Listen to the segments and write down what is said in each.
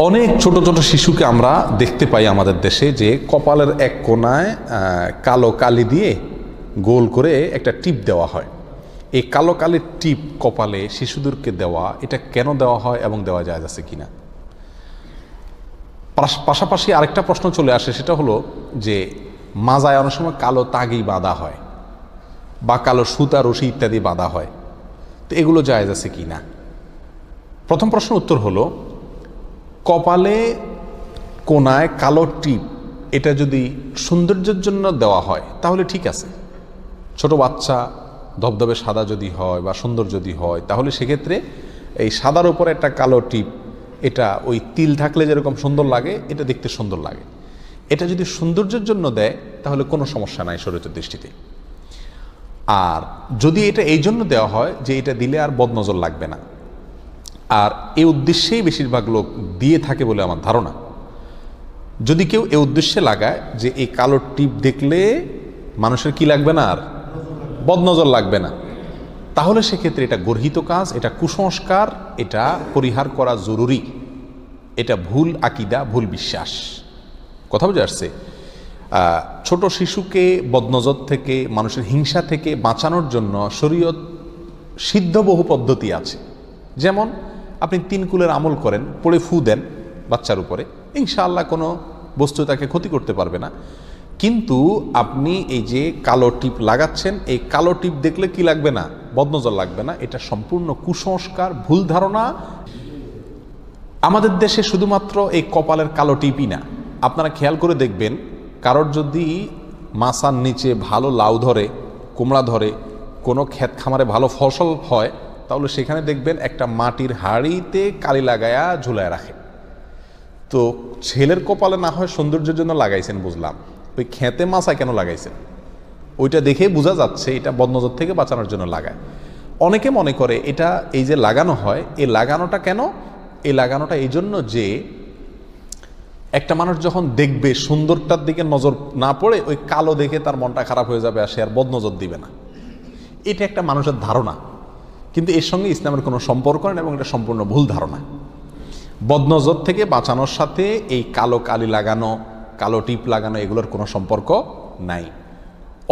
অনেক ছোট ছোট শিশুকে আমরা দেখতে পাই আমাদের দেশে যে কপালের এক কোণায় কালো কালি দিয়ে গোল করে একটা টিপ দেওয়া হয়। এই কালো কালির টিপ কপালে শিশুদেরকে দেওয়া, এটা কেন দেওয়া হয় এবং দেওয়া যায় আছে কিনা। পাশাপাশি আরেকটা প্রশ্ন চলে আসে, সেটা হলো যে মাজায় অনেক সময় কালো তাগি বাঁধা হয় বা কালো সুতা রশি ইত্যাদি বাঁধা হয়, তো এগুলো জায়েজ আছে কিনা। প্রথম প্রশ্ন উত্তর হলো, কপালে কোনায় কালো টিপ এটা যদি সৌন্দর্যের জন্য দেওয়া হয় তাহলে ঠিক আছে। ছোট বাচ্চা ধবধবে সাদা যদি হয় বা সুন্দর যদি হয়, তাহলে সেক্ষেত্রে এই সাদার উপরে একটা কালো টিপ, এটা ওই তিল থাকলে যেরকম সুন্দর লাগে, এটা দেখতে সুন্দর লাগে। এটা যদি সৌন্দর্যের জন্য দেয় তাহলে কোনো সমস্যা নাই শরীয়তের দৃষ্টিতে। আর যদি এটা এই জন্য দেওয়া হয় যে এটা দিলে আর বদনজর লাগবে না, আর এই উদ্দেশ্যেই বেশিরভাগ লোক দিয়ে থাকে বলে আমার ধারণা। যদি কেউ এই উদ্দেশ্যে লাগায় যে এই কালো টিপ দেখলে মানুষের কি লাগবে না, আর বদনজর লাগবে না, তাহলে সেক্ষেত্রে এটা গর্হিত কাজ, এটা কুসংস্কার, এটা পরিহার করা জরুরি। এটা ভুল আকিদা, ভুল বিশ্বাস। কথা বুঝে আসছে? ছোট শিশুকে বদনজর থেকে, মানুষের হিংসা থেকে বাঁচানোর জন্য শরীয়ত সিদ্ধ বহু পদ্ধতি আছে। যেমন আপনি 3 কুলের আমল করেন, পড়ে ফু দেন বাচ্চার উপরে, ইনশাআল্লাহ কোনো বস্তু তাকে ক্ষতি করতে পারবে না। কিন্তু আপনি এই যে কালো টিপ লাগাচ্ছেন, এই কালো টিপ দেখলে কি লাগবে না, বদনজর লাগবে না, এটা সম্পূর্ণ কুসংস্কার, ভুল ধারণা। আমাদের দেশে শুধুমাত্র এই কপালের কালো টিপই না, আপনারা খেয়াল করে দেখবেন, কারোর যদি মাসার নিচে ভালো লাউ ধরে, কুমড়া ধরে, কোনো ক্ষেত খামারে ভালো ফসল হয়, তাহলে সেখানে দেখবেন একটা মাটির হাঁড়িতে কালি লাগায়া ঝুলায় রাখে। তো ছেলের কপালে না হয় সৌন্দর্যের জন্য লাগাইছেন বুঝলাম, ওই খেতে মাছায় কেন লাগাইছেন? ওইটা দেখে বোঝা যাচ্ছে এটা বদনজর থেকে বাঁচানোর জন্য লাগায়। অনেকে মনে করে এটা এই যে লাগানো হয়, এই লাগানোটা কেন? এই লাগানোটা এই জন্য যে একটা মানুষ যখন দেখবে সুন্দরটার দিকে নজর না পড়ে ওই কালো দেখে তার মনটা খারাপ হয়ে যাবে আর সে আর বদনজর দিবে না। এটা একটা মানুষের ধারণা, কিন্তু এর সঙ্গে ইসলামের কোনো সম্পর্ক নেই এবং এটা সম্পূর্ণ ভুল ধারণা। বদনজর থেকে বাঁচানোর সাথে এই কালো কালি লাগানো, কালো টিপ লাগানো, এগুলোর কোনো সম্পর্ক নাই।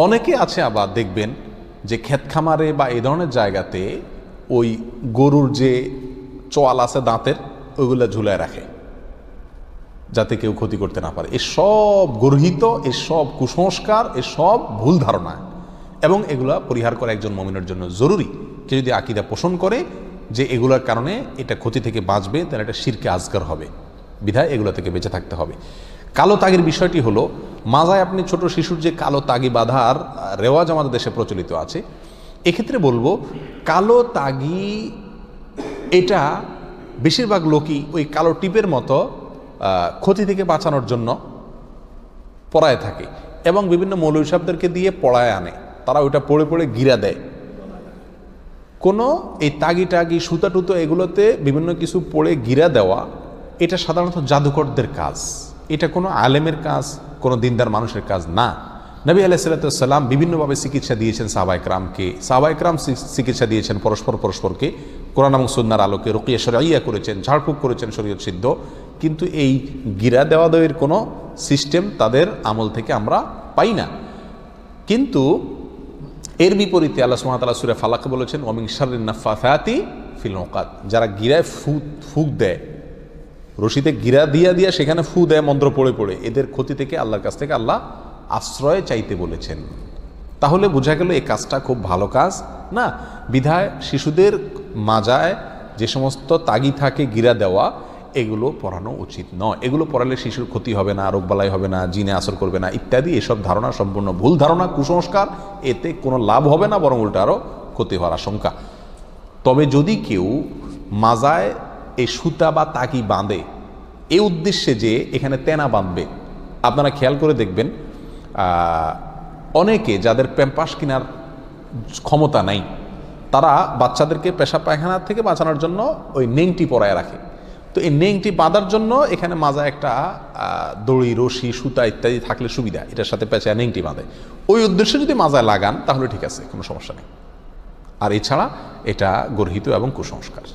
অনেকে আছে আবার দেখবেন যে ক্ষেত খামারে বা এই ধরনের জায়গাতে ওই গরুর যে চোয়াল আছে দাঁতের, ওইগুলো ঝুলায় রাখে যাতে কেউ ক্ষতি করতে না পারে। এসব গর্হিত, এসব কুসংস্কার, এসব ভুল ধারণা, এবং এগুলা পরিহার করা একজন মুমিনের জন্য জরুরি। কেউ যদি আকীদা পোষণ করে যে এগুলোর কারণে এটা ক্ষতি থেকে বাঁচবে, তাহলে এটা শিরকে আসগার হবে, বিধায় এগুলো থেকে বেঁচে থাকতে হবে। কালো তাগির বিষয়টি হলো, মাজায় আপনি ছোট শিশুর যে কালো তাগি বাঁধার রেওয়াজ আমাদের দেশে প্রচলিত আছে, এক্ষেত্রে বলবো কালো তাগি এটা বেশিরভাগ লোকই ওই কালো টিপের মতো ক্ষতি থেকে বাঁচানোর জন্য পড়ায় থাকে, এবং বিভিন্ন মৌলভী সাহেবদেরকে দিয়ে পড়ায় আনে, তারা ওইটা পড়ে পড়ে গিরা দেয়। কোনো এই তাগি টাগি সুতা টুতো এগুলোতে বিভিন্ন কিছু পড়ে গিরা দেওয়া, এটা সাধারণত জাদুকরদের কাজ, এটা কোনো আলেমের কাজ, কোনো দিনদার মানুষের কাজ না। নবী আলাইহিস সালাম বিভিন্নভাবে চিকিৎসা দিয়েছেন সাহাবায়ে কেরামকে, সাহাবায়ে কেরাম চিকিৎসা দিয়েছেন পরস্পরকে, কোরআন এবং সুন্নাহর আলোকে রুকিয়া শরঈয়া করেছেন, ঝাড়ফুঁক করেছেন শরীয়ত সিদ্ধ, কিন্তু এই গিরা দেওয়া দেওয়ার কোনো সিস্টেম তাদের আমল থেকে আমরা পাই না। কিন্তু এর বিপরীতে আল্লাহ সুবহানাহু ওয়া তাআলা সূরা ফালাকে বলেছেন, ওয়া মিন শাররিন নাফাসাতি ফিল উকাদ, যারা গিরায় ফুঁক দেয়, রশিতে গিরা দিয়া সেখানে ফু দেয় মন্ত্র পড়ে পড়ে, এদের ক্ষতি থেকে আল্লাহর কাছ থেকে আল্লাহ আশ্রয় চাইতে বলেছেন। তাহলে বোঝা গেল এই কাজটা খুব ভালো কাজ না। বিধায় শিশুদের মাজায় যে সমস্ত তাগি থাকে গিরা দেওয়া, এগুলো পড়ানো উচিত নয়। এগুলো পড়ালে শিশুর ক্ষতি হবে না, রোগবালাই হবে না, জিনে আসর করবে না ইত্যাদি, এসব ধারণা সম্পূর্ণ ভুল ধারণা, কুসংস্কার। এতে কোনো লাভ হবে না, বরং উল্টা আরও ক্ষতি হওয়ার আশঙ্কা। তবে যদি কেউ মাজায় এই সুতা বা তাগি বাঁধে এই উদ্দেশ্যে যে এখানে তেনা বাঁধবে, আপনারা খেয়াল করে দেখবেন অনেকে যাদের প্যাম্পাস কেনার ক্ষমতা নাই, তারা বাচ্চাদেরকে পেশাব পায়খানা থেকে বাঁচানোর জন্য ওই নেংটি পরায় রাখে। তো এই নেংটি বাঁধার জন্য এখানে মাজা একটা দড়ি, রশি, সুতা ইত্যাদি থাকলে সুবিধা, এটার সাথে পেঁচায় নেংটি বাঁধে। ওই উদ্দেশ্যে যদি মাজায় লাগান তাহলে ঠিক আছে, কোনো সমস্যা নেই। আর এছাড়া এটা গর্হিত এবং কুসংস্কার।